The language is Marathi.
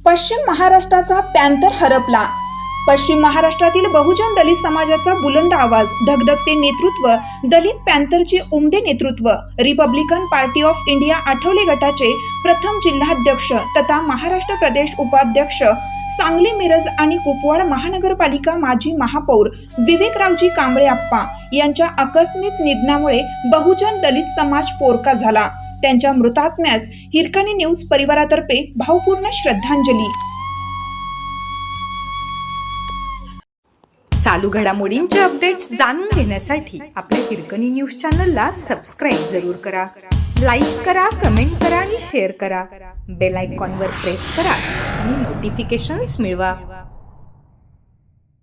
पश्चिम महाराष्ट्राचा पॅन्थर हरपला. पश्चिम महाराष्ट्रातील बहुजन दलित समाजाचा बुलंद आवाज, धगधगते नेतृत्व, दलित पॅन्थरचे उमदे नेतृत्व, Republican party of India Athawale गटाचे प्रथम जिल्हाध्यक्ष तथा महाराष्ट्र प्रदेश उपाध्यक्ष, सांगली, मिरज आणि कुपवाड महानगरपालिका माजी महापौर विवेकरावजी कांबळे आप्पा यांच्या आकस्मिक निधनामुळे बहुजन दलित समाज पोरका झाला. त्यांच्या मृतात्म्यास हिरकणी न्यूज परिवारातर्फे भावपूर्ण श्रद्धांजली. चालू घडामोडींचे अपडेट्स जाणून घेण्यासाठी आपल्या हिरकणी न्यूज चॅनलला सबस्क्राईब जरूर करा. लाईक करा, कमेंट करा आणि शेअर करा. बेल आयकॉनवर प्रेस करा आणि नोटिफिकेशन्स मिळवा.